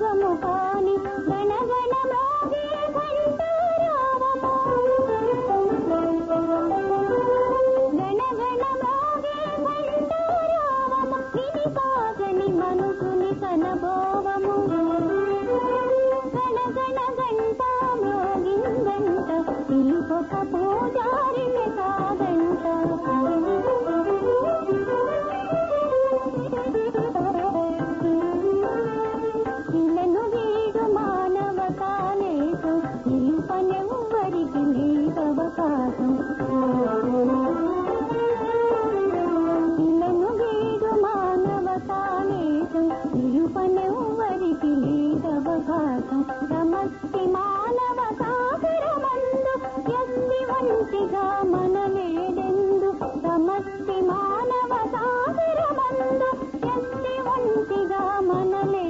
యోగము కాని గణగణ మోగే ఘంటారావము గణగణ మోగే ఘంటారావము విని కాగని మనసుని కనబోవము గణగణ గంట మ్రోగిందంట పిలుపొక పూజారిని కాదంట ఇలను వీడు మానవ కాలేశం నిలుపనెవ్వరికి లేదవకాశం ఇలను వీడు మానవ కాలేశం నిలుపనెవ్వరికి లేదవకాశం సమష్టి మానవ సాగరమందు ఎస్తి వంటిగా మనలేదెందు సమష్టి మానవ సాగరమందు ఎస్తి వంటిగా మనలే